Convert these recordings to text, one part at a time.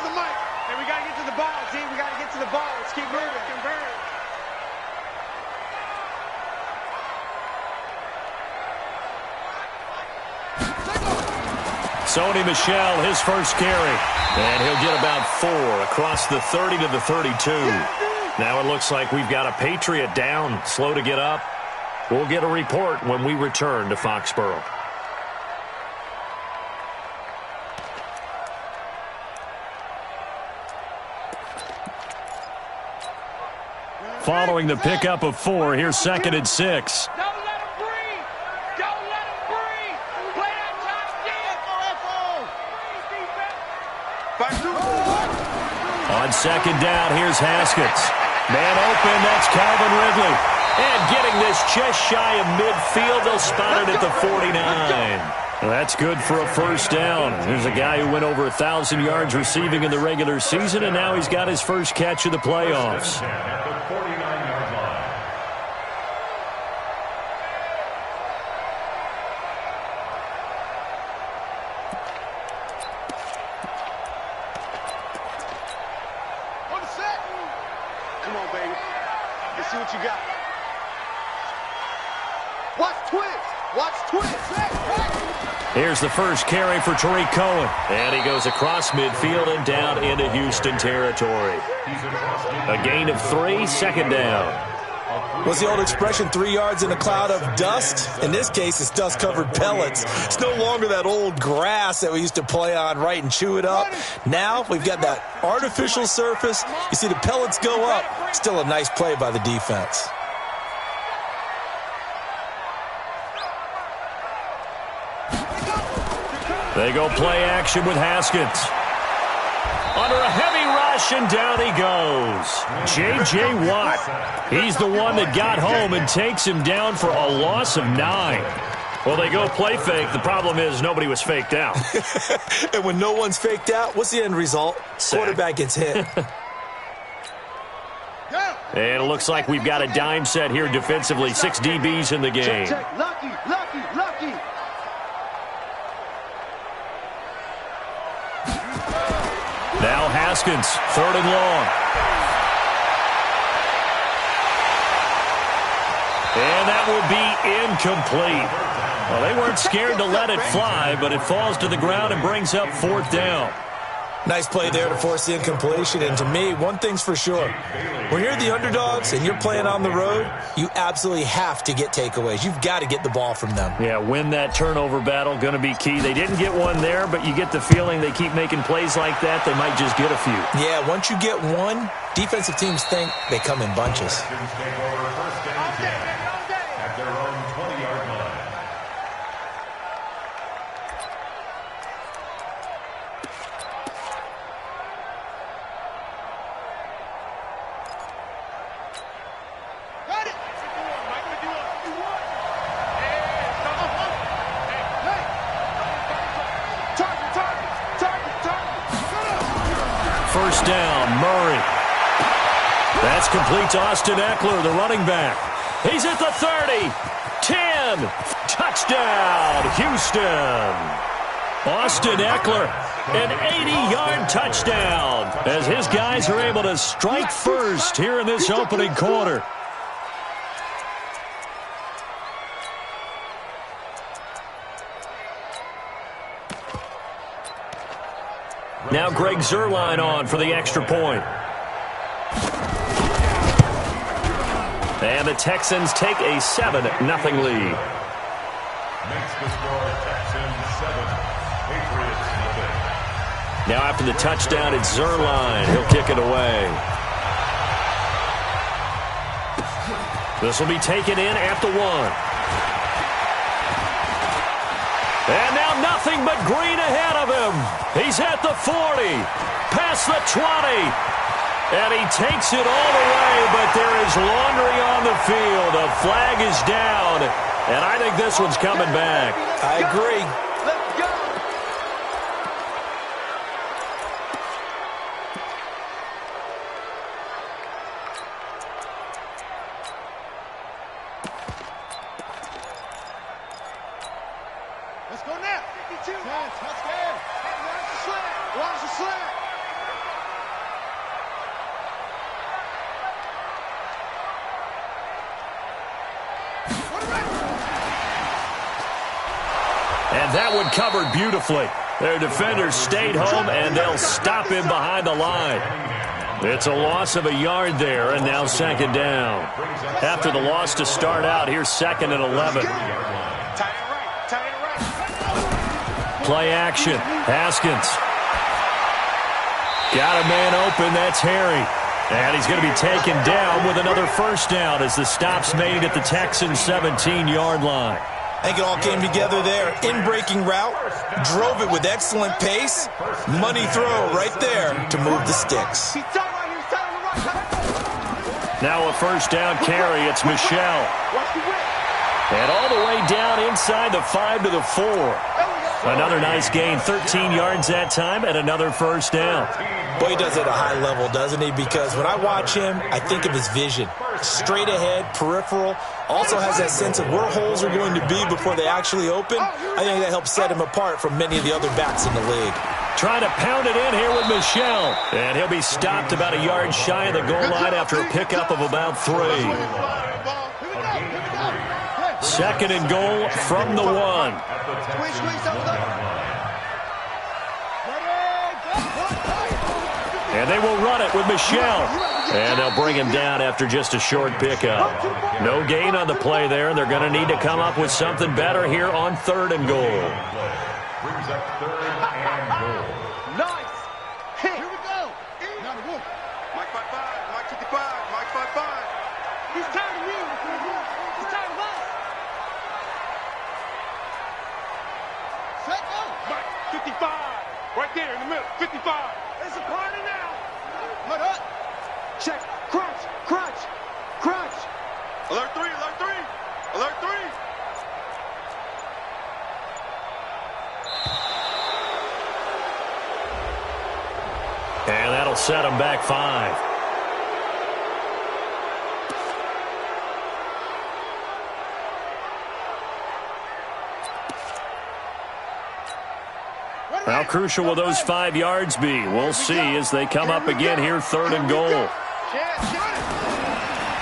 the mic. Hey, we got to get to the ball, T. We got to get to the ball. Let's keep moving. Sony Michel, his first carry. And he'll get about 4 across the 30 to the 32. Now it looks like we've got a Patriot down, slow to get up. We'll get a report when we return to Foxborough. Following the pickup of 4, here's 2nd and 6. Don't let him breathe. Don't let him breathe. Play that top On 2nd down, here's Haskins. Man open, that's Calvin Ridley. And getting this just shy of midfield, they'll spot it at the 49. Well, that's good for a first down. There's a guy who went over 1,000 yards receiving in the regular season, and now he's got his first catch of the playoffs. Come on, baby. Let's see what you got. Watch twist. Watch twist. Here's the first carry for Tariq Cohen. And he goes across midfield and down into Houston territory. A gain of 3, 2nd down. What's the old expression, 3 yards in a cloud of dust? In this case, it's dust-covered pellets. It's no longer that old grass that we used to play on, right, and chew it up. Now we've got that artificial surface. You see the pellets go up. Still a nice play by the defense. They go play action with Haskins. Under a heavy rush, and down he goes. J.J. Watt. He's the one that got home and takes him down for a loss of 9. Well, they go play fake. The problem is nobody was faked out. And when no one's faked out, what's the end result? Sack. Quarterback gets hit. And it looks like we've got a dime set here defensively. 6 DBs in the game. Check. Lucky. Now Haskins, 3rd and long. And that will be incomplete. Well, they weren't scared to let it fly, but it falls to the ground and brings up 4th down. Nice play there to force the incompletion. And to me, one thing's for sure. When you're the underdogs and you're playing on the road, you absolutely have to get takeaways. You've got to get the ball from them. Yeah, win that turnover battle, going to be key. They didn't get one there, but you get the feeling they keep making plays like that, they might just get a few. Yeah, once you get one, defensive teams think they come in bunches. First down, Murray. That's complete to Austin Eckler, the running back. He's at the 30, 10, touchdown, Houston. Austin Eckler, an 80-yard touchdown, as his guys are able to strike first here in this opening quarter. Now Greg Zuerlein on for the extra point. And the Texans take a 7-0 lead. Makes the score Texans 7, Patriots nothing. Now after the touchdown, it's Zuerlein. He'll kick it away. This will be taken in at the 1. And now nothing but green ahead of him. He's at the 40, past the 20. And he takes it all the way, but there is laundry on the field. A flag is down, and I think this one's coming back. I agree. Let's go. Let's go now. 52. Touchdown. Watch the slant. And that one covered beautifully. Their defenders stayed home, and they'll stop him behind the line. It's a loss of a yard there, and now second down. After the loss to start out, here's 2nd and 11. Play action. Haskins. Got a man open. That's Harry. And he's going to be taken down with another first down as the stop's made at the Texans' 17-yard line. I think it all came together there. In-breaking route, drove it with excellent pace. Money throw right there to move the sticks. Now a first down carry. It's Michelle. And all the way down inside the 5 to the 4. Another nice gain. 13 yards that time and another first down. Boy, he does it at a high level, doesn't he? Because when I watch him, I think of his vision. Straight ahead, peripheral. Also has that sense of where holes are going to be before they actually open. I think that helps set him apart from many of the other backs in the league. Trying to pound it in here with Michelle. And he'll be stopped about a yard shy of the goal line after a pickup of about 3. 2nd and goal from the 1. And they will run it with Michelle. And they'll bring him down after just a short pickup. No gain on the play there, and they're going to need to come up with something better here on 3rd and goal. Brings up 3rd and goal. Nice. Here we go. Mike 55, Mike 55, Mike 55. He's tired of you. He's tired of us. Set go. Mike 55. Right there in the middle. 55. It's a party now. Let up. Check. Crunch. Crunch. Crunch. Alert 3, alert 3. Alert 3. And that'll set him back 5. How crucial will those 5 yards be? We'll see as they come up again here, 3rd and goal.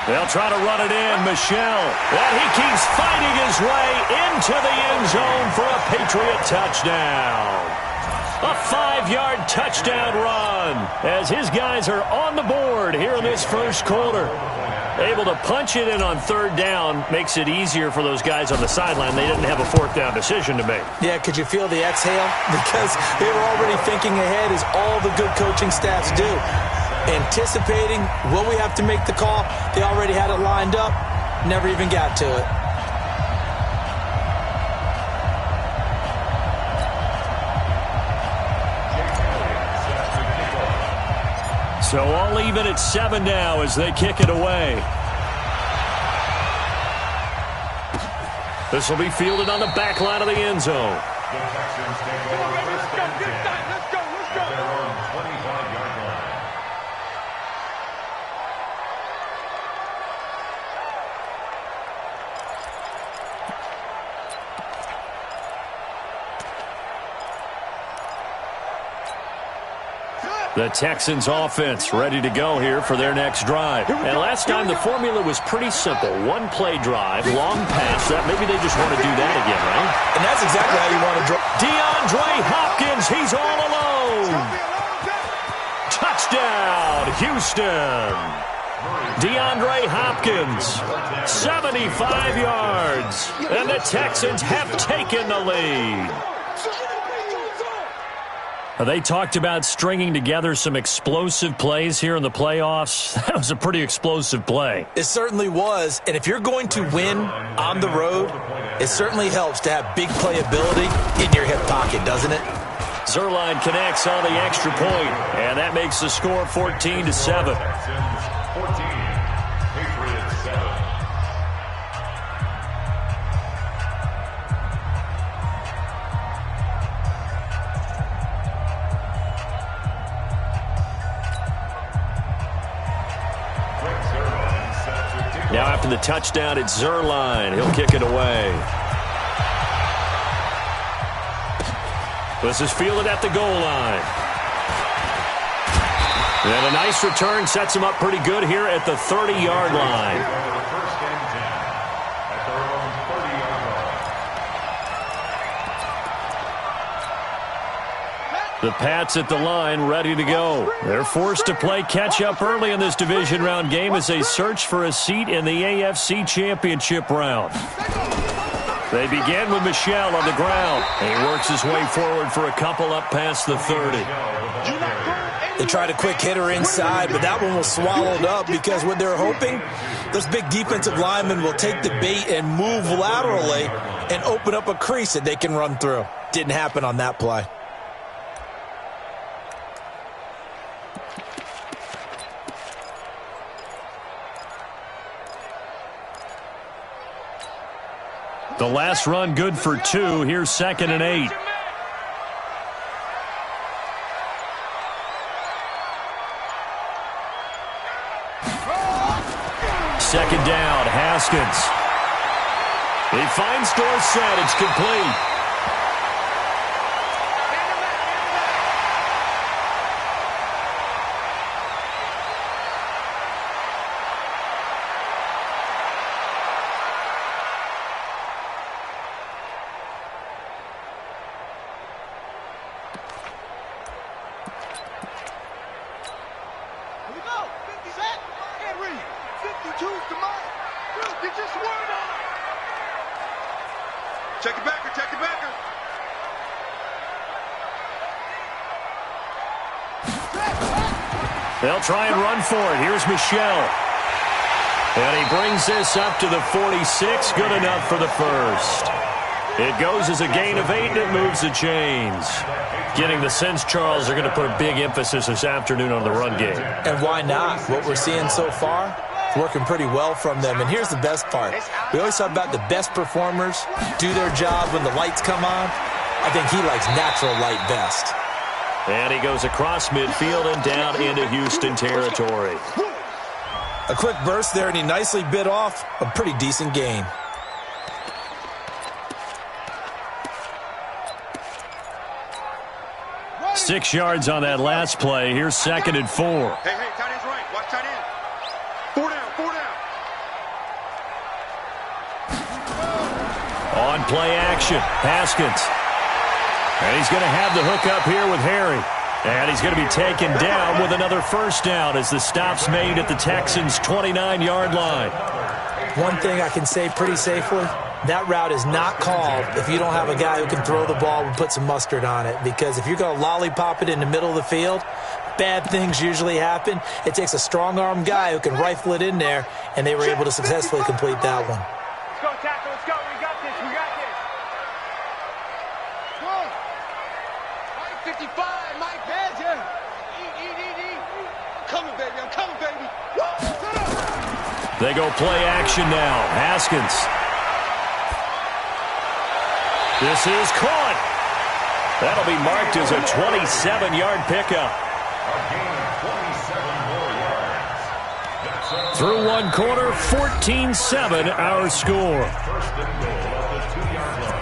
They'll try to run it in. Michelle. And he keeps fighting his way into the end zone for a Patriot touchdown. A 5-yard touchdown run as his guys are on the board here in this first quarter. Able to punch it in on 3rd down makes it easier for those guys on the sideline. They didn't have a 4th down decision to make. Yeah, could you feel the exhale? Because they were already thinking ahead, as all the good coaching staffs do. Anticipating, will we have to make the call? They already had it lined up, never even got to it. So all even at 7 now as they kick it away. This will be fielded on the back line of the end zone. The Texans take over first and 10. Let's go. Their own 25-yard line. The Texans offense ready to go here for their next drive. And last time the formula was pretty simple. 1-play drive, long pass. That maybe they just want to do that again, right? And that's exactly how you want to draw. DeAndre Hopkins, he's all alone. Touchdown, Houston. DeAndre Hopkins, 75 yards. And the Texans have taken the lead. They talked about stringing together some explosive plays here in the playoffs. That was a pretty explosive play. It certainly was. And if you're going to win on the road, it certainly helps to have big playability in your hip pocket, doesn't it? Zuerlein connects on the extra point, and that makes the score 14-7. Texans 14, Patriots 7. Now after the touchdown, it's Zuerlein. He'll kick it away. This is fielded at the goal line. And a nice return sets him up pretty good here at the 30-yard line. First and 10 at their own 30-yard line. The Pats at the line, ready to go. They're forced to play catch-up early in this division round game as they search for a seat in the AFC Championship round. They begin with Michel on the ground. And he works his way forward for a couple up past the 30. They tried a quick hitter inside, but that one was swallowed up because what they're hoping, those big defensive linemen will take the bait and move laterally and open up a crease that they can run through. Didn't happen on that play. The last run good for 2. Here's 2nd and 8. Second down, Haskins. He finds Dorsett. It's complete. Check it backer, check it backer. They'll try and run for it. Here's Michel. And he brings this up to the 46. Good enough for the first. It goes as a gain of 8, and it moves the chains. Getting the sense, Charles, they're going to put a big emphasis this afternoon on the run game. And why not? What we're seeing so far, working pretty well from them. And here's the best part. We always talk about the best performers do their job when the lights come on. I think he likes natural light best. And he goes across midfield and down into Houston territory. A quick burst there, and he nicely bit off a pretty decent gain. Right. 6 yards on that last play. Here's 2nd and 4. Hey, tight end's right. Watch tight end. 4 down, 4 down. On play action, Haskins. And he's going to have the hook up here with Harry. And he's going to be taken down with another first down as the stop's made at the Texans' 29-yard line. One thing I can say pretty safely, that route is not called if you don't have a guy who can throw the ball and put some mustard on it. Because if you're going to lollipop it in the middle of the field, bad things usually happen. It takes a strong-arm guy who can rifle it in there, and they were able to successfully complete that one. Let's go, tackle. Let's go. We got this. We got this. 55, Mike Badger. I'm coming, baby. I'm coming, baby. They go play action now. Haskins. This is caught. That'll be marked as a 27-yard pickup. Through one quarter, 14-7 our score. First and goal at the 2-yard line.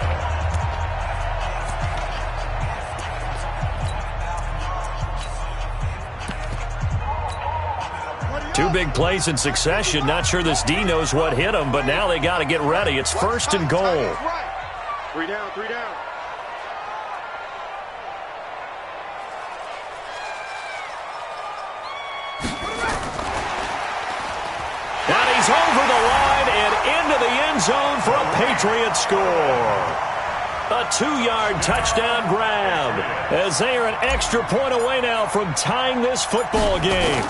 Two big plays in succession. Not sure this D knows what hit him, but now they got to get ready. It's 1st and goal. 3 down, 3 down. And he's over the line and into the end zone for a Patriot score. A 2-yard touchdown grab as they are an extra point away now from tying this football game.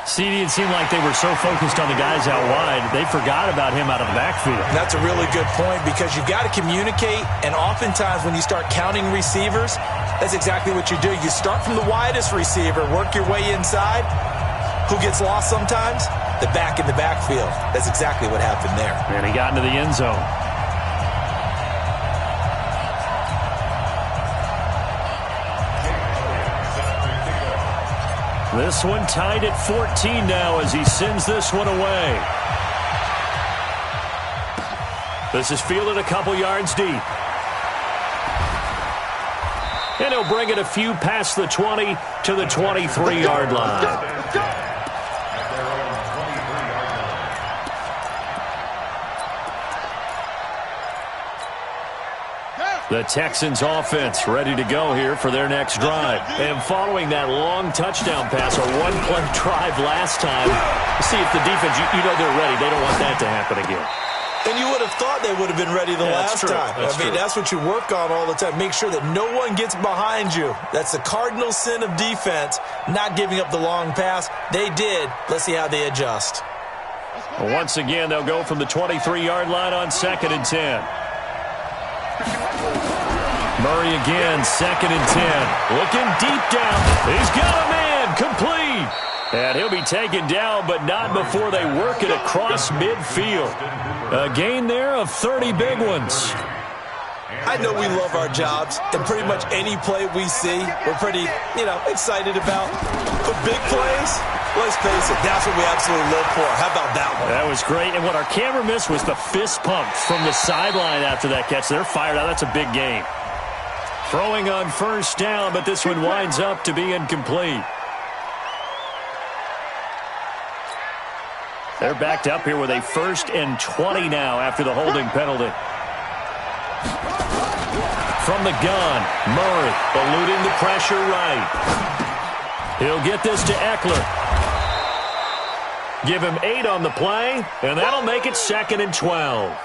CD, it seemed like they were so focused on the guys out wide, they forgot about him out of the backfield. That's a really good point because you've got to communicate, and oftentimes when you start counting receivers, that's exactly what you do. You start from the widest receiver, work your way inside. Who gets lost sometimes? The back in the backfield. That's exactly what happened there. And he got into the end zone. This one tied at 14 now as he sends this one away. This is fielded a couple yards deep. And he'll bring it a few past the 20 to the 23-yard line. The Texans offense ready to go here for their next drive. And following that long touchdown pass, a one-play drive last time, see if the defense, you know they're ready. They don't want that to happen again. And you would have thought they would have been ready the last time. That's what you work on all the time. Make sure that no one gets behind you. That's the cardinal sin of defense, not giving up the long pass. They did. Let's see how they adjust. Well, once again, they'll go from the 23-yard line on 2nd and 10. Murray again, 2nd and 10. Looking deep down. He's got a man, complete. And he'll be taken down, but not before they work it across midfield. A gain there of 30 big ones. I know we love our jobs, and pretty much any play we see, we're pretty, excited about. But big plays, let's face it, that's what we absolutely live for. How about that one? That was great. And what our camera missed was the fist pump from the sideline after that catch. They're fired out. That's a big gain. Throwing on 1st down, but this one winds up to be incomplete. They're backed up here with a 1st and 20 now after the holding penalty. From the gun, Murray eluding the pressure right. He'll get this to Eckler. Give him 8 on the play, and that'll make it 2nd and 12.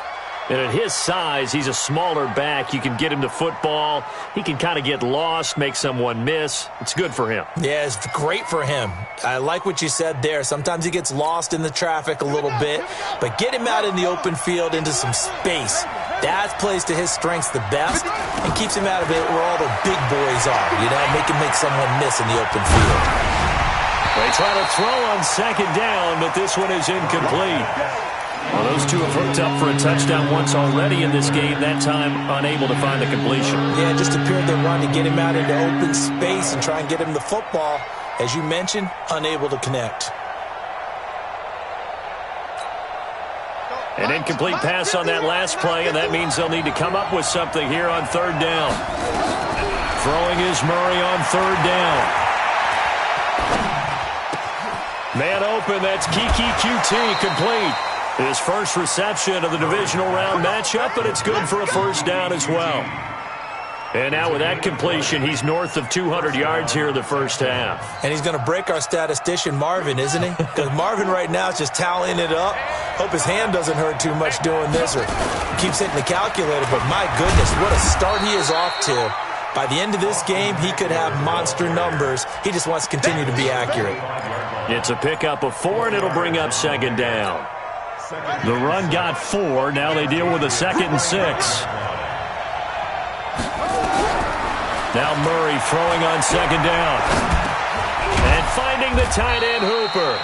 And at his size, he's a smaller back. You can get him to football. He can kind of get lost, make someone miss. It's good for him. Yeah, it's great for him. I like what you said there. Sometimes he gets lost in the traffic a little bit, but get him out in the open field into some space. That plays to his strengths the best and keeps him out of it where all the big boys are. Make him make someone miss in the open field. They try to throw on 2nd down, but this one is incomplete. Well, those two have hooked up for a touchdown once already in this game, that time unable to find the completion. Yeah, it just appeared they wanted to get him out into open space and try and get him the football. As you mentioned, unable to connect. An incomplete pass on that last play, and that means they'll need to come up with something here on 3rd down. Throwing is Murray on 3rd down. Man open, that's Kiki QT, complete. His first reception of the divisional round matchup, but it's good for a 1st down as well. And now with that completion, he's north of 200 yards here in the 1st half. And he's going to break our statistician, Marvin, isn't he? Because Marvin right now is just tallying it up. Hope his hand doesn't hurt too much doing this or keeps hitting the calculator. But my goodness, what a start he is off to. By the end of this game, he could have monster numbers. He just wants to continue to be accurate. It's a pickup of 4, and it'll bring up 2nd down. The run got 4. Now they deal with a 2nd and 6. Now Murray throwing on 2nd down. And finding the tight end Hooper.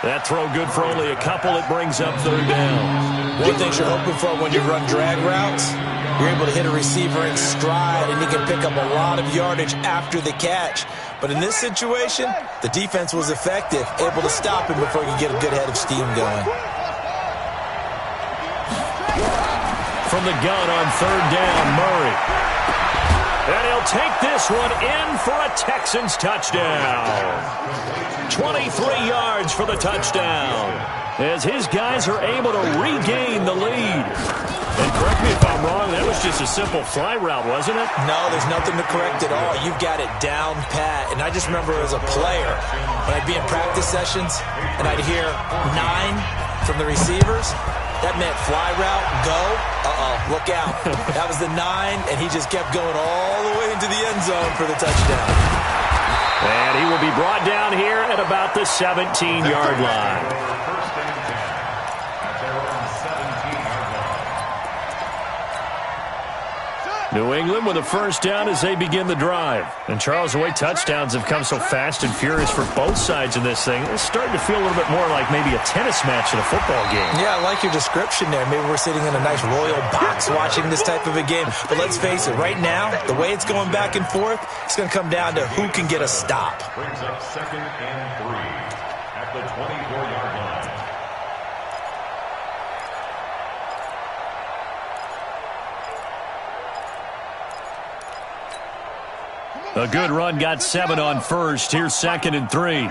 That throw good for only a couple. It brings up 3rd down. One thing you're hoping for when you run drag routes, you're able to hit a receiver in stride, and you can pick up a lot of yardage after the catch. But in this situation, the defense was effective, able to stop him before he could get a good head of steam going. From the gun on 3rd down, Murray. And he'll take this one in for a Texans touchdown. 23 yards for the touchdown, as his guys are able to regain the lead. And correct me if I'm wrong, that was just a simple fly route, wasn't it? No, there's nothing to correct at all. You've got it down pat. And I just remember as a player, when I'd be in practice sessions and I'd hear 9 from the receivers, that meant fly route, go, look out. That was the 9, and he just kept going all the way into the end zone for the touchdown. And he will be brought down here at about the 17-yard line. New England with a 1st down as they begin the drive. And Charles, the way touchdowns have come so fast and furious for both sides in this thing, it's starting to feel a little bit more like maybe a tennis match in a football game. Yeah, I like your description there. Maybe we're sitting in a nice royal box watching this type of a game. But let's face it, right now, the way it's going back and forth, it's going to come down to who can get a stop. Brings up 2nd and 3 at the 24-yard line. A good run got 7 on first. Here's 2nd and 3.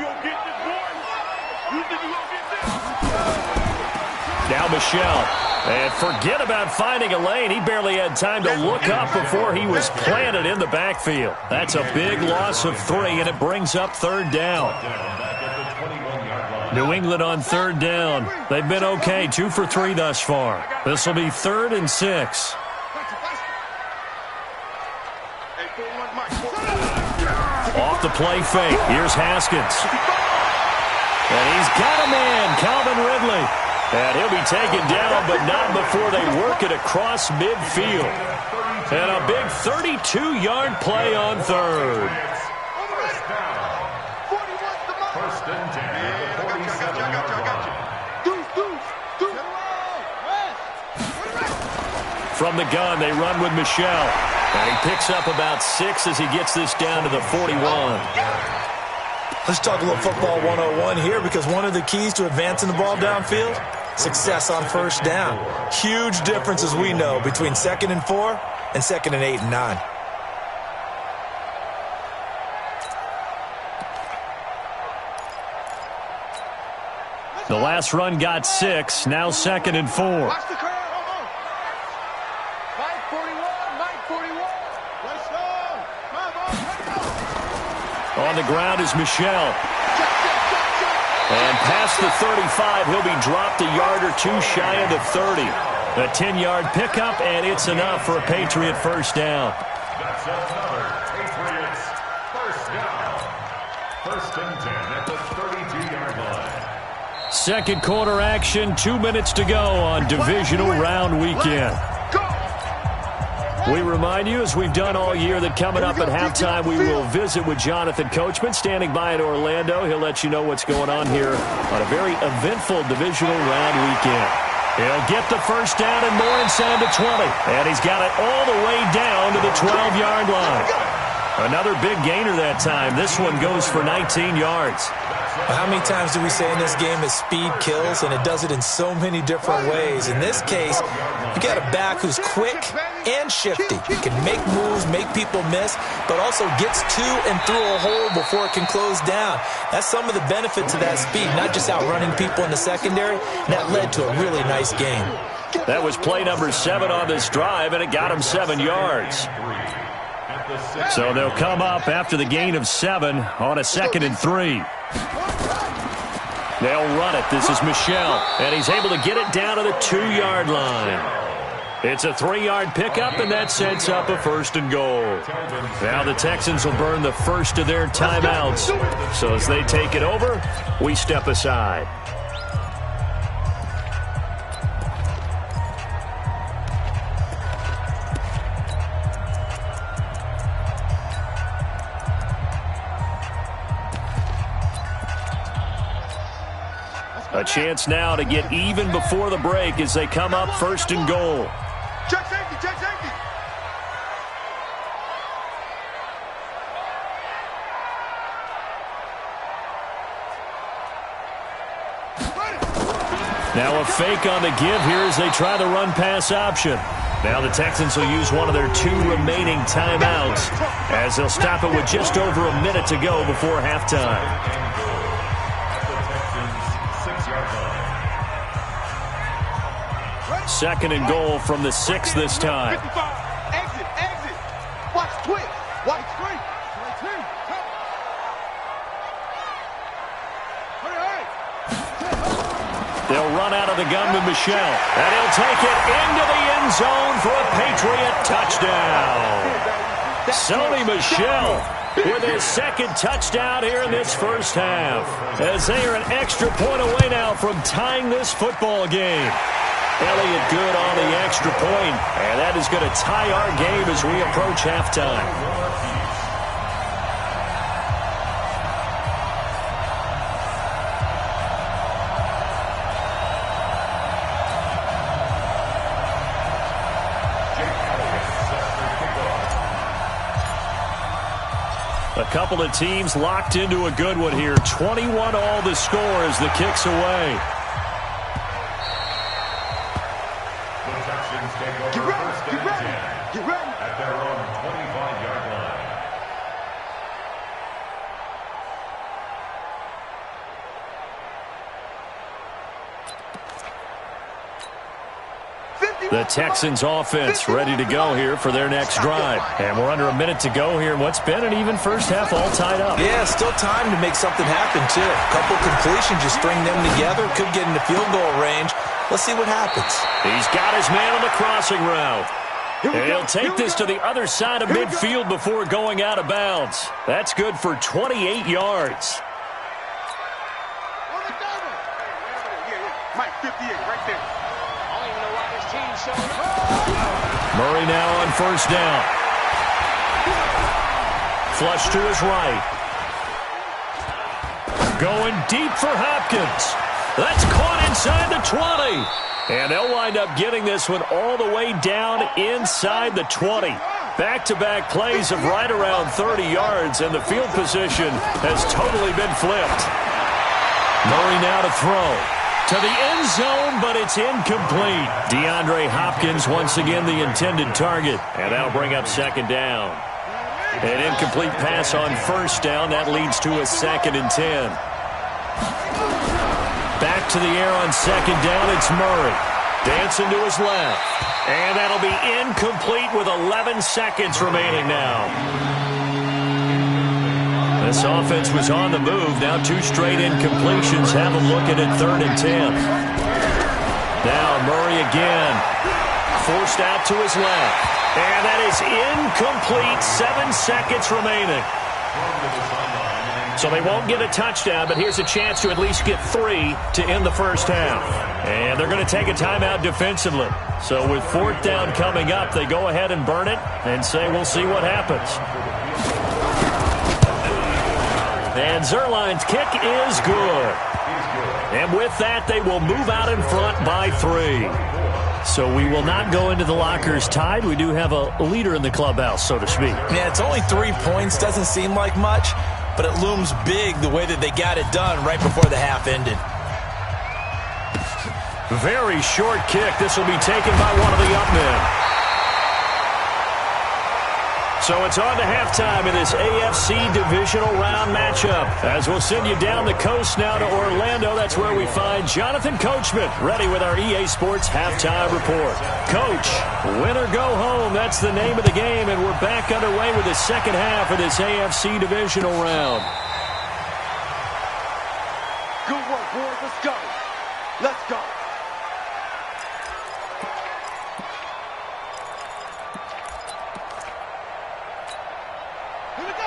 Now Michel. And forget about finding a lane. He barely had time to look up before he was planted in the backfield. That's a big loss of 3, and it brings up 3rd down. New England on 3rd down. They've been okay, 2 for 3 thus far. This will be 3rd and 6. Off the play fake. Here's Haskins. And he's got a man, Calvin Ridley. And he'll be taken down, but not before they work it across midfield. And a big 32-yard play on 3rd. First and 10 at the 47-yard line. From the gun, they run with Michel. And he picks up about 6 as he gets this down to the 41. Let's talk a little football 101 here, because one of the keys to advancing the ball downfield, success on 1st down. Huge difference, as we know, between 2nd and 4 and 2nd and 8 and 9. The last run got 6, now 2nd and 4. Watch the curve. Mike 41, Mike 41. Let's go. On the ground is Michel. And past the 35, he'll be dropped a yard or 2 shy of the 30. A 10-yard pickup, and it's enough for a Patriot 1st down. That's another Patriots 1st down. 1st and 10 at the 32-yard line. Second quarter action, 2 minutes to go on divisional round weekend. We remind you, as we've done all year, that coming up at halftime, we will visit with Jonathan Coachman, standing by in Orlando. He'll let you know what's going on here on a very eventful divisional round weekend. He'll get the 1st down and more inside the 20. And he's got it all the way down to the 12-yard line. Another big gainer that time. This one goes for 19 yards. How many times do we say in this game that speed kills, and it does it in so many different ways? In this case, you got a back who's quick and shifty. He can make moves, make people miss, but also gets to and through a hole before it can close down. That's some of the benefits of that speed, not just outrunning people in the secondary. And that led to a really nice game. That was play number 7 on this drive, and it got him 7 yards. So they'll come up after the gain of 7 on a 2nd and 3. They'll run it. This is Michel, and he's able to get it down to the 2-yard line. It's a 3-yard pickup, and that sets up a 1st and goal. Now the Texans will burn the first of their timeouts. So as they take it over, we step aside. A chance now to get even before the break as they come up 1st and goal. Check safety, check safety. Now a fake on the give here as they try the run-pass option. Now the Texans will use one of their 2 remaining timeouts as they'll stop it with just over a minute to go before halftime. 2nd and goal from the 6 this time. 55. Exit, exit. Watch twitch. Watch three. They'll run out of the gun with Michel, and he'll take it into the end zone for a Patriot touchdown. Sony Michel with his 2nd touchdown here in this 1st half, as they are an extra point away now from tying this football game. Elliott good on the extra point, and that is going to tie our game as we approach halftime. A couple of teams locked into a good one here. 21 all the score as the kick's away. The Texans offense ready to go here for their next drive. And we're under a minute to go here in what's been an even first half, all tied up. Yeah, still time to make something happen, too. A couple completions, you string them together, could get into field goal range. Let's see what happens. He's got his man on the crossing route. And he'll take this to the other side of midfield before going out of bounds. That's good for 28 yards. Mike, 58, right there. I don't even know why this team showing up. Murray now on first down. Flush to his right. Going deep for Hopkins. That's caught inside the 20. And they'll wind up getting this one all the way down inside the 20. Back-to-back plays of right around 30 yards, and the field position has totally been flipped. Murray now to throw. To the end zone, but it's incomplete. DeAndre Hopkins once again the intended target. And that'll bring up second down. An incomplete pass on first down. That leads to a 2nd and 10. Back to the air on second down. It's Murray. Dancing to his left. And that'll be incomplete with 11 seconds remaining now. This offense was on the move. Now 2 straight incompletions. Have them looking at 3rd and 10. Now Murray again. Forced out to his left. And that is incomplete. 7 seconds remaining. So they won't get a touchdown, but here's a chance to at least get 3 to end the first half. And they're going to take a timeout defensively. So with 4th down coming up, they go ahead and burn it and say we'll see what happens. And Zuerlein's kick is good. And with that, they will move out in front by 3. So we will not go into the lockers tied. We do have a leader in the clubhouse, so to speak. Yeah, it's only 3 points. Doesn't seem like much, but it looms big the way that they got it done right before the half ended. Very short kick. This will be taken by one of the up men. So it's on to halftime in this AFC divisional round matchup. As we'll send you down the coast now to Orlando. That's where we find Jonathan Coachman ready with our EA Sports halftime report. Coach, win or go home. That's the name of the game, and we're back underway with the second half of this AFC divisional round. Good work, boys. Let's go. Let's go.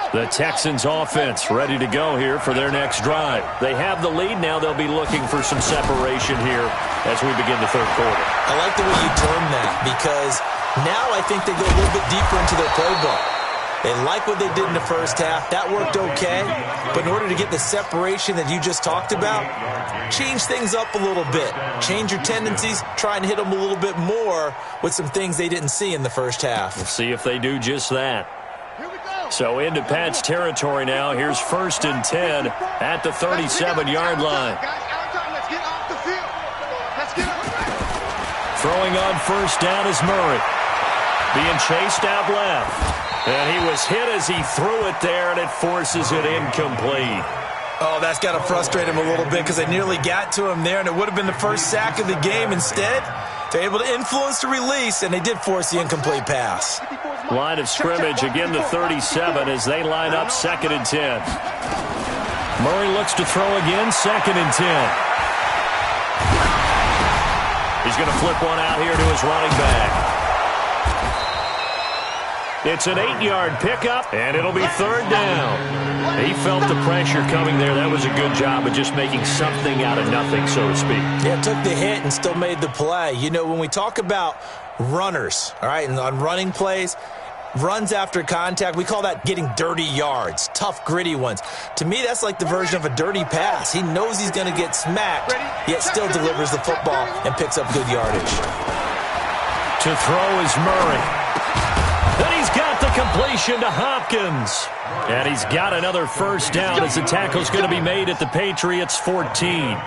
The Texans offense ready to go here for their next drive. They have the lead now. They'll be looking for some separation here as we begin the third quarter. I like the way you term that because now I think they go a little bit deeper into their playbook. They like what they did in the first half. That worked okay. But in order to get the separation that you just talked about, change things up a little bit. Change your tendencies. Try and hit them a little bit more with some things they didn't see in the first half. We'll see if they do just that. So into Pat's territory now. Here's 1st and 10 at the 37-yard line. Throwing on first down is Murray. Being chased out left. And he was hit as he threw it there, and it forces it incomplete. Oh, that's got to frustrate him a little bit because they nearly got to him there, and it would have been the first sack of the game. Instead, they're able to influence the release, and they did force the incomplete pass. Line of scrimmage, again the 37 as they line up 2nd and 10. Murray looks to throw again, 2nd and 10. He's going to flip one out here to his running back. It's an 8-yard pickup, and it'll be 3rd down. He felt the pressure coming there. That was a good job of just making something out of nothing, so to speak. Yeah, took the hit and still made the play. You know, when we talk about runners, all right, and on running plays, runs after contact, we call that getting dirty yards, tough, gritty ones. To me, that's like the version of a dirty pass. He knows he's going to get smacked, yet still delivers the football and picks up good yardage. To throw is Murray. And he's got the completion to Hopkins. And he's got another first down as the tackle's going to be made at the Patriots' 14.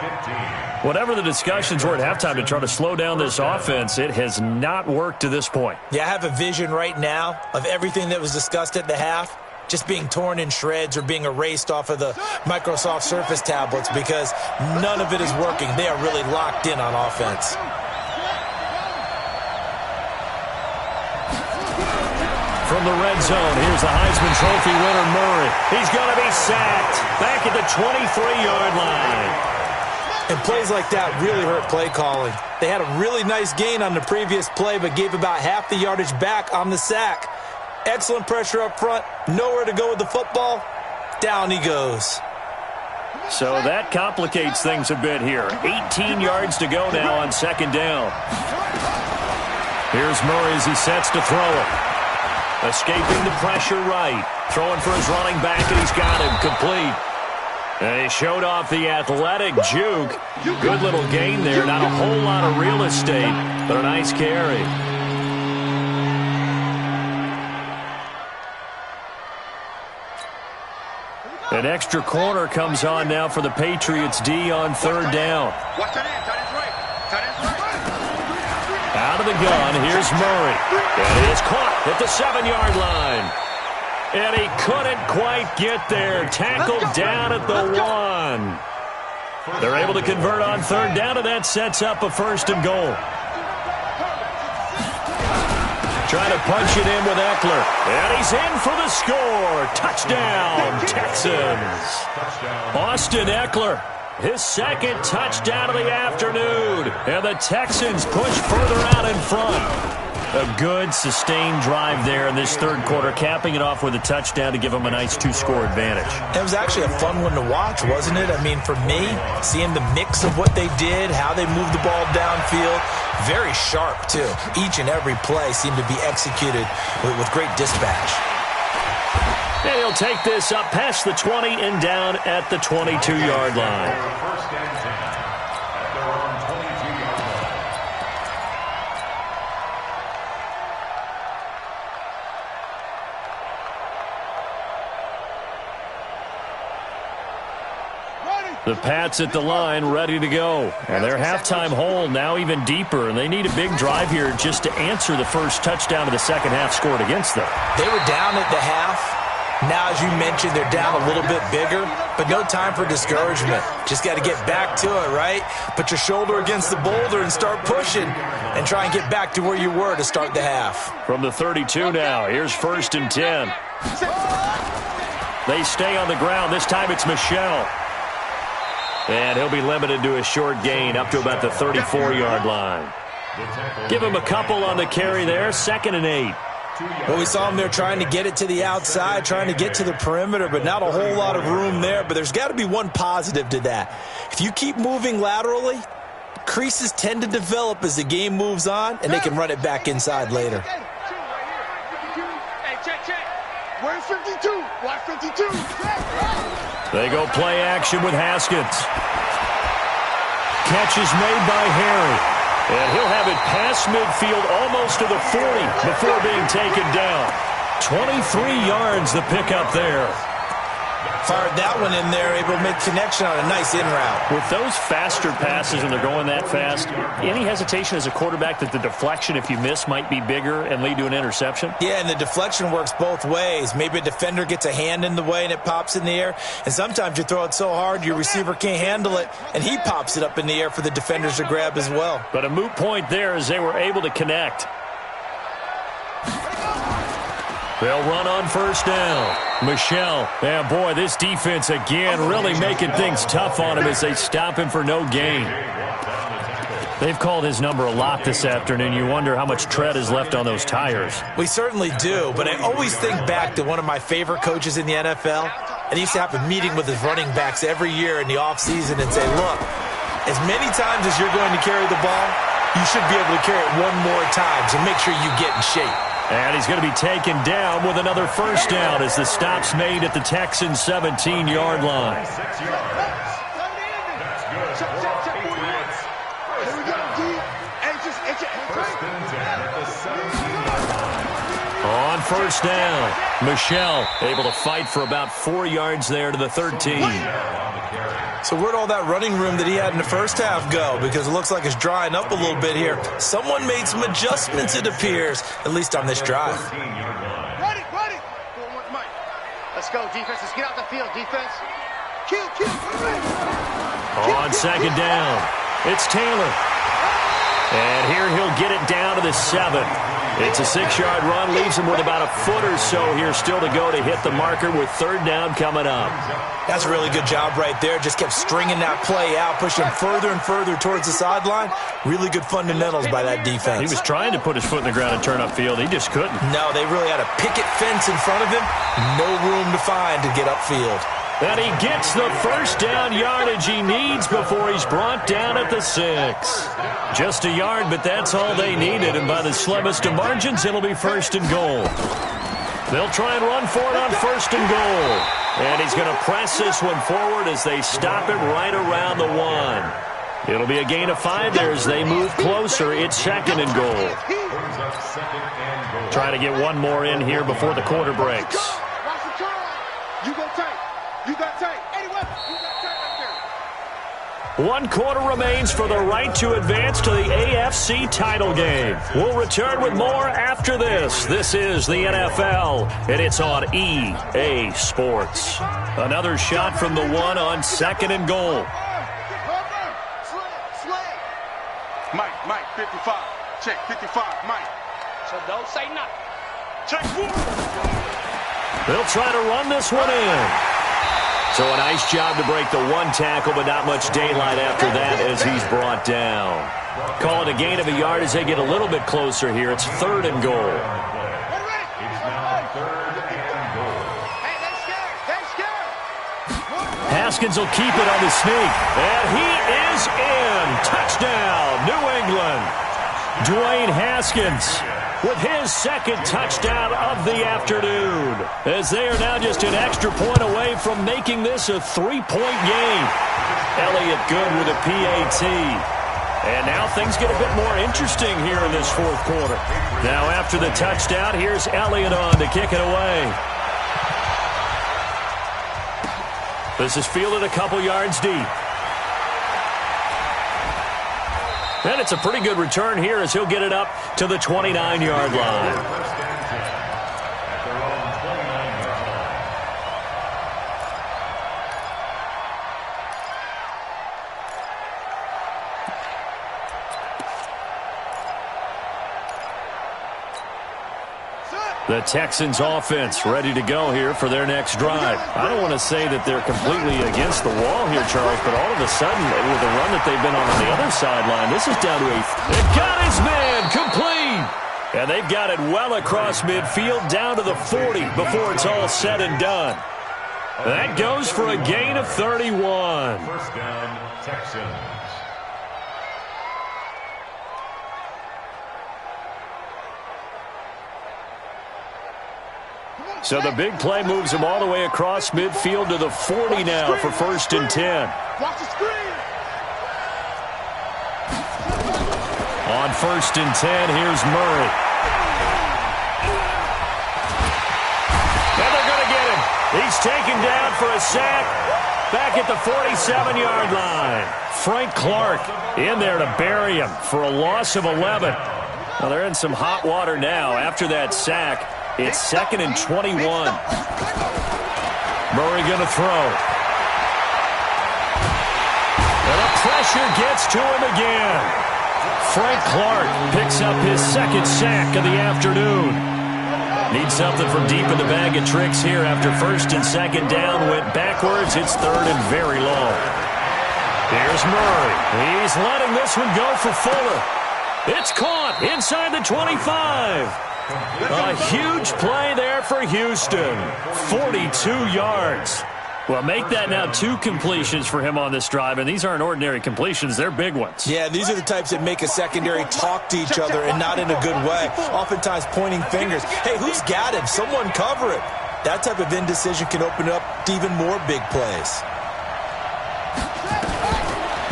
Whatever the discussions were at halftime to try to slow down this offense, it has not worked to this point. Yeah, I have a vision right now of everything that was discussed at the half just being torn in shreds or being erased off of the Microsoft Surface tablets because none of it is working. They are really locked in on offense. from the red zone. Here's the Heisman Trophy winner, Murray. He's going to be sacked back at the 23-yard line. And plays like that really hurt play calling. They had a really nice gain on the previous play, but gave about half the yardage back on the sack. Excellent pressure up front. Nowhere to go with the football. Down he goes. So that complicates things a bit here. 18 yards to go now on second down. Here's Murray as he sets to throw it. Escaping the pressure right. Throwing for his running back, and he's got him complete. And he showed off the athletic juke. Good little gain there. Not a whole lot of real estate, but a nice carry. An extra corner comes on now for the Patriots D on third down. Out of the gun, here's Murray. And he is caught at the 7-yard line. And he couldn't quite get there. Tackled down at the 1. They're able to convert on third down, and that sets up a first and goal. Trying to punch it in with Eckler. And he's in for the score. Touchdown, Texans. Austin Eckler, his second touchdown of the afternoon. And the Texans push further out in front. A good, sustained drive there in this third quarter, capping it off with a touchdown to give them a nice 2-score advantage. It was actually a fun one to watch, wasn't it? I mean, for me, seeing the mix of what they did, how they moved the ball downfield, very sharp, too. Each and every play seemed to be executed with great dispatch. And he'll take this up past the 20 and down at the 22-yard line. First and 10 at their own 22-yard line. The Pats at the line, ready to go. And their halftime hole now even deeper, and they need a big drive here just to answer the first touchdown of the second half scored against them. They were down at the half. Now, as you mentioned, they're down a little bit bigger, but no time for discouragement. Just got to get back to it, right? Put your shoulder against the boulder and start pushing and try and get back to where you were to start the half. From the 32 now, here's first and 10. They stay on the ground. This time it's Michel. And he'll be limited to a short gain up to about the 34-yard line. Give him a couple on the carry there, 2nd and 8. Well, we saw him there trying to get it to the outside, trying to get to the perimeter, but not a whole lot of room there. But there's got to be one positive to that. If you keep moving laterally, creases tend to develop as the game moves on, and they can run it back inside later. Hey, check. Where's 52? Watch 52. They go play action with Haskins. Catch is made by Harry. And he'll have it past midfield almost to the 40 before being taken down. 23 yards the pickup there. Fired that one in there, able to make connection on a nice in route. With those faster passes and they're going that fast, any hesitation as a quarterback that the deflection, if you miss, might be bigger and lead to an interception? Yeah, and the deflection works both ways. Maybe a defender gets a hand in the way and it pops in the air. And sometimes you throw it so hard your receiver can't handle it, and he pops it up in the air for the defenders to grab as well. But a moot point there as they were able to connect. They'll run on first down. Michel. Yeah, boy, this defense again really making things tough on him as they stop him for no gain. They've called his number a lot this afternoon. You wonder how much tread is left on those tires. We certainly do, but I always think back to one of my favorite coaches in the NFL, and he used to have a meeting with his running backs every year in the offseason and say, look, as many times as you're going to carry the ball, you should be able to carry it one more time, so make sure you get in shape. And he's going to be taken down with another first down as the stop's made at the Texans' 17-yard line. 6 yards. That's good for Patriots. First and 10 at the 17-yard line. On first down, Michel able to fight for about 4 yards there to the 13. So where'd all that running room that he had in the first half go? Because it looks like it's drying up a little bit here. Someone made some adjustments, it appears, at least on this drive. Ready. Let's go, defense. Let's get out the field, defense. Kill. On second down, it's Taylor. And here he'll get it down to the 7. It's a 6-yard run, leaves him with about a foot or so here still to go to hit the marker with third down coming up. That's a really good job right there. Just kept stringing that play out, pushing further and further towards the sideline. Really good fundamentals by that defense. He was trying to put his foot in the ground and turn upfield. He just couldn't. No, they really had a picket fence in front of him. No room to find to get upfield. And he gets the first down yardage he needs before he's brought down at the 6. Just a yard, but that's all they needed. And by the slimmest of margins, it'll be first and goal. They'll try and run for it on first and goal. And he's going to press this one forward as they stop it right around the 1. It'll be a gain of 5 there as they move closer. It's second and goal. Trying to get one more in here before the quarter breaks. You go tight. You got tight. Anyway, you got tight right there. 1 quarter remains for the right to advance to the AFC title game. We'll return with more after this. This is the NFL, and it's on EA Sports. Another shot from the 1 on second and goal. Mike, 55. Check, 55, Mike. So don't say nothing. Check 1. They'll try to run this one in. So a nice job to break the 1 tackle, but not much daylight after that as he's brought down. Call it a gain of a yard as they get a little bit closer here. It's third and goal. Haskins will keep it on the sneak. And he is in. Touchdown, New England. Dwayne Haskins with his second touchdown of the afternoon, as they are now just an extra point away from making this a 3-point game. Elliott good with a PAT. And now things get a bit more interesting here in this fourth quarter. Now after the touchdown, here's Elliott on to kick it away. This is fielded a couple yards deep. And it's a pretty good return here as he'll get it up to the 29-yard line. The Texans offense ready to go here for their next drive. I don't want to say that they're completely against the wall here, Charles, but all of a sudden, with the run that they've been on the other sideline, this is down to they've got his man complete. And they've got it well across midfield down to the 40 before it's all said and done. That goes for a gain of 31. First down, Texans. So the big play moves him all the way across midfield to the 40 now for first and 10. Watch the screen. On first and 10, here's Murray. And they're going to get him. He's taken down for a sack back at the 47-yard line. Frank Clark in there to bury him for a loss of 11. Well, they're in some hot water now after that sack. It's second and 21. Murray going to throw. And the pressure gets to him again. Frank Clark picks up his second sack of the afternoon. Needs something from deep in the bag of tricks here after first and second down went backwards. It's third and very long. Here's Murray. He's letting this one go for Fuller. It's caught inside the 25. A huge play there for Houston. 42 yards. Well, make that now 2 completions for him on this drive, and these aren't ordinary completions. They're big ones. Yeah, these are the types that make a secondary talk to each other and not in a good way. Oftentimes pointing fingers. Hey, who's got him? Someone cover it. That type of indecision can open up to even more big plays.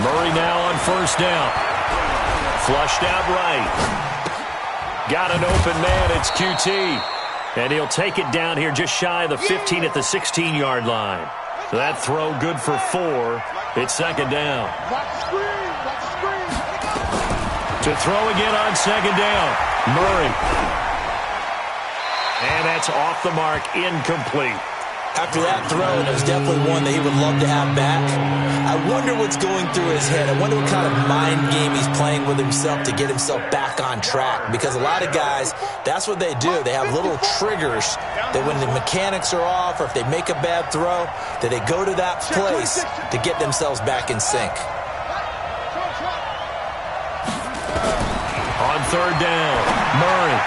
Murray now on first down. Flushed out right. Got an open man, it's QT. And he'll take it down here just shy of the 15 at the 16-yard line. That throw good for 4. It's second down. To throw again on second down. Murray. And that's off the mark, incomplete. After that throw, and it was definitely one that he would love to have back, I wonder what's going through his head. I wonder what kind of mind game he's playing with himself to get himself back on track. Because a lot of guys, that's what they do. They have little triggers that when the mechanics are off or if they make a bad throw, that they go to that place to get themselves back in sync. On third down, Murray.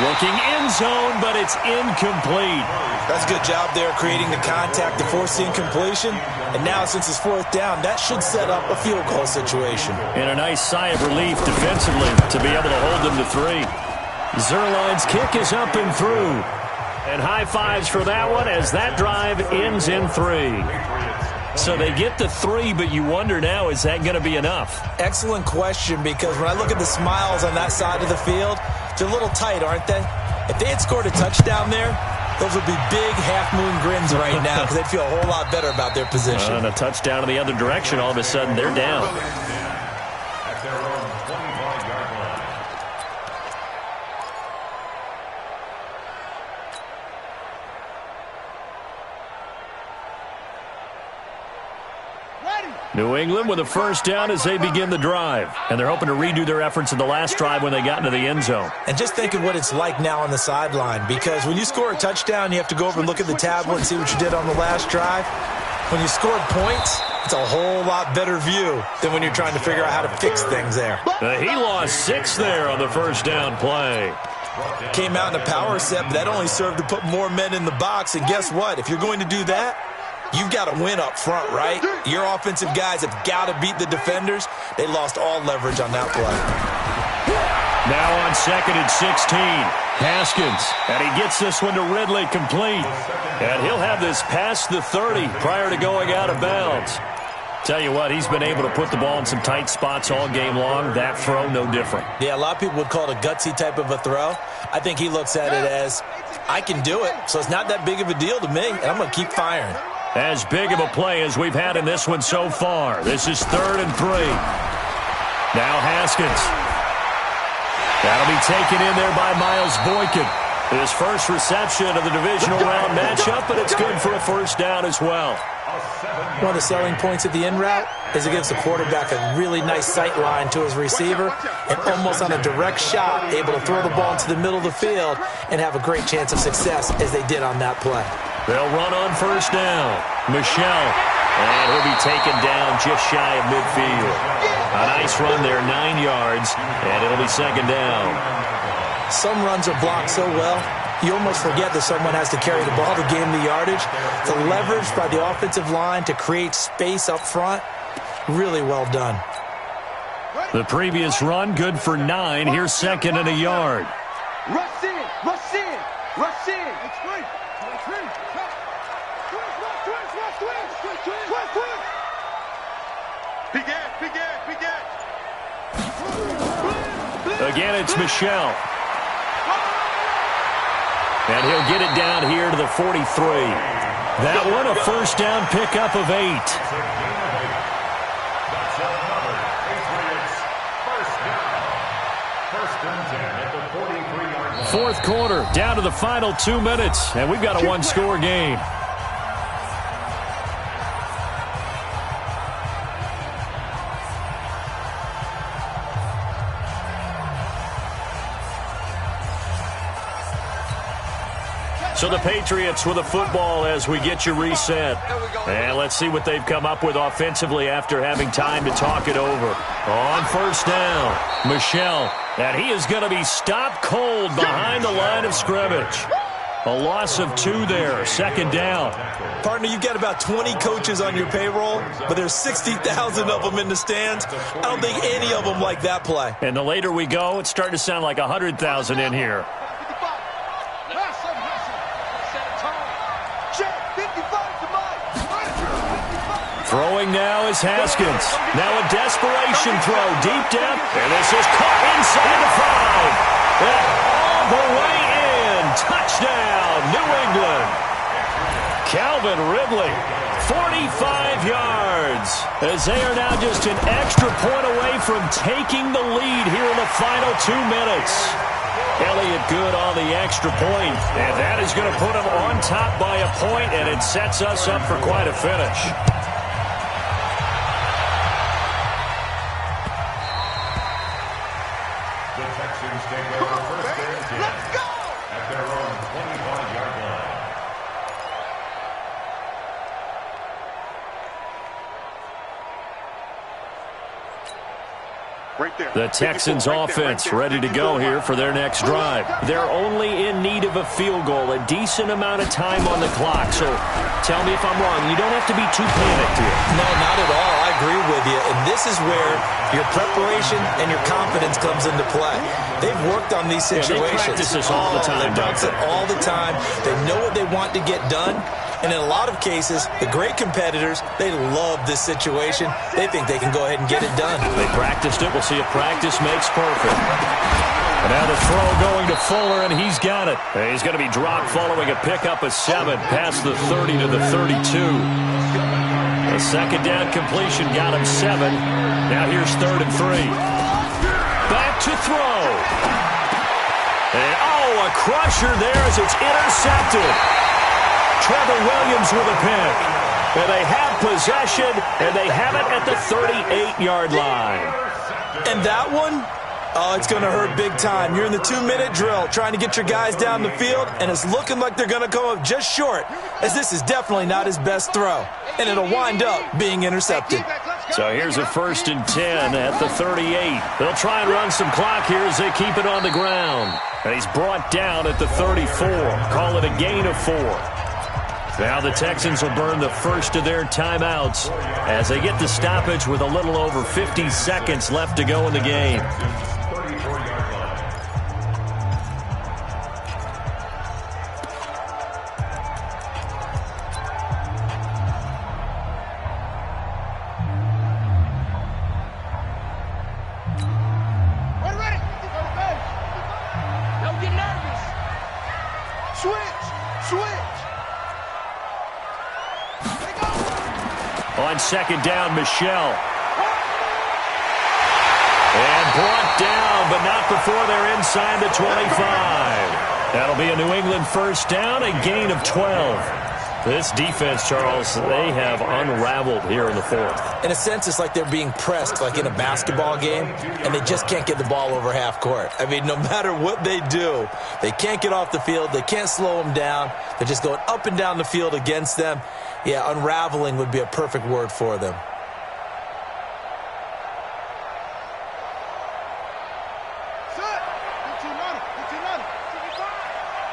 Looking end zone, but it's incomplete. That's a good job there creating the contact to force the incompletion. And now since it's fourth down, that should set up a field goal situation. And a nice sigh of relief defensively to be able to hold them to 3. Zuerlein's kick is up and through. And high fives for that one as that drive ends in 3. So they get the 3, but you wonder now, is that going to be enough? Excellent question, because when I look at the smiles on that side of the field, they're a little tight, aren't they? If they had scored a touchdown there, those would be big half-moon grins right now because they'd feel a whole lot better about their position. And a touchdown in the other direction, all of a sudden they're down. At their own 25-yard line. New England with a first down as they begin the drive. And they're hoping to redo their efforts in the last drive when they got into the end zone. And just think of what it's like now on the sideline, because when you score a touchdown, you have to go over and look at the tablet and see what you did on the last drive. When you scored points, it's a whole lot better view than when you're trying to figure out how to fix things there. He lost 6 there on the first down play. Came out in a power set, but that only served to put more men in the box. And guess what? If you're going to do that, you've got to win up front, right? Your offensive guys have got to beat the defenders. They lost all leverage on that play. Now on second and 16, Haskins. And he gets this one to Ridley complete. And he'll have this past the 30 prior to going out of bounds. Tell you what, he's been able to put the ball in some tight spots all game long. That throw, no different. Yeah, a lot of people would call it a gutsy type of a throw. I think he looks at it as, I can do it, so it's not that big of a deal to me, and I'm going to keep firing. As big of a play as we've had in this one so far. This is 3rd and 3. Now Haskins. That'll be taken in there by Miles Boykin. His first reception of the divisional round matchup, but it's good for a first down as well. One of the selling points of the in route is it gives the quarterback a really nice sight line to his receiver and almost on a direct shot able to throw the ball into the middle of the field and have a great chance of success as they did on that play. They'll run on first down. Michel. And he'll be taken down just shy of midfield. A nice run there, 9 yards, and it'll be second down. Some runs are blocked so well, you almost forget that someone has to carry the ball to gain the yardage. The leverage by the offensive line to create space up front, really well done. The previous run, good for 9. Here's second and a yard. Rush in, rush in, rush in. It's free. Again, it's Michel. And he'll get it down here to the 43. That one, a first down pickup of 8. That's another Patriots first down. 1st and 10 at the 43-yard line. Fourth quarter, down to the final 2 minutes, and we've got a one-score game. So the Patriots with a football as we get you reset. And let's see what they've come up with offensively after having time to talk it over. On first down, Michel. And he is going to be stopped cold behind the line of scrimmage. A loss of 2 there, second down. Partner, you've got about 20 coaches on your payroll, but there's 60,000 of them in the stands. I don't think any of them like that play. And the later we go, it's starting to sound like 100,000 in here. Throwing now is Haskins. Now a desperation throw deep down. And this is caught inside the 5. And all the way in. Touchdown, New England. Calvin Ridley, 45 yards, as they are now just an extra point away from taking the lead here in the final 2 minutes. Elliott good on the extra point, and that is going to put him on top by a point, and it sets us up for quite a finish. The Texans take over first and 10. Let's go! At their own 25-yard line. Right there. The Texans offense ready to go here for their next drive. They're only in need of a field goal, a decent amount of time on the clock. So tell me if I'm wrong. You don't have to be too panicked here. No, not at all. I agree with you. And this is where your preparation and your confidence comes into play. They've worked on these situations. They practice this all the time. They practice it all the time. They know what they want to get done. And in a lot of cases, the great competitors, they love this situation. They think they can go ahead and get it done. They practiced it. We'll see if practice makes perfect. And now the throw going to Fuller, and he's got it. And he's going to be dropped following a pickup of 7 past the 30 to the 32. A second down completion got him 7. Now here's 3rd and 3. Back to throw. And, a crusher there as it's intercepted. Trevor Williams with a pick. And they have possession, and they have it at the 38-yard line. And that one, it's going to hurt big time. You're in the 2-minute drill trying to get your guys down the field, and it's looking like they're going to come up just short, as this is definitely not his best throw. And it'll wind up being intercepted. So here's a 1st and 10 at the 38. They'll try and run some clock here as they keep it on the ground. And he's brought down at the 34. Call it a gain of 4. Now the Texans will burn the first of their timeouts as they get the stoppage with a little over 50 seconds left to go in the game. Don't get nervous. Switch. On 2nd down, Michel. And brought down, but not before they're inside the 25. That'll be a New England 1st down, a gain of 12. This defense, Charles, they have unraveled here in the 4th. In a sense, it's like they're being pressed like in a basketball game, and they just can't get the ball over half court. I mean, no matter what they do, they can't get off the field. They can't slow them down. They're just going up and down the field against them. Yeah, unraveling would be a perfect word for them.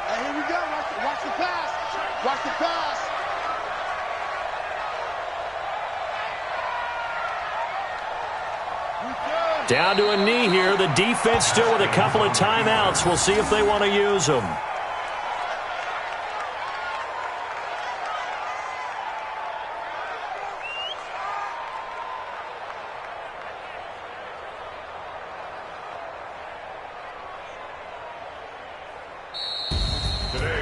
Hey, here we go. Watch the pass. Watch the pass. Down to a knee here. The defense still with a couple of timeouts. We'll see if they want to use them.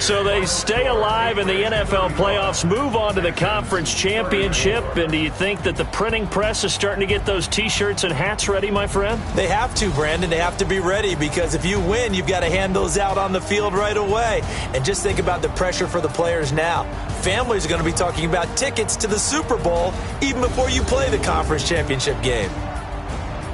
So they stay alive in the NFL playoffs, move on to the conference championship. And do you think that the printing press is starting to get those T-shirts and hats ready, my friend? They have to, Brandon. They have to be ready because if you win, you've got to hand those out on the field right away. And just think about the pressure for the players now. Families are going to be talking about tickets to the Super Bowl even before you play the conference championship game.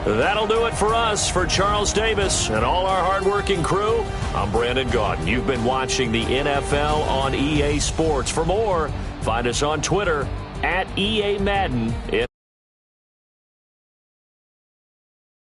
That'll do it for us. For Charles Davis and all our hardworking crew, I'm Brandon Gaudin. You've been watching the NFL on EA Sports. For more, find us on Twitter @EA Madden.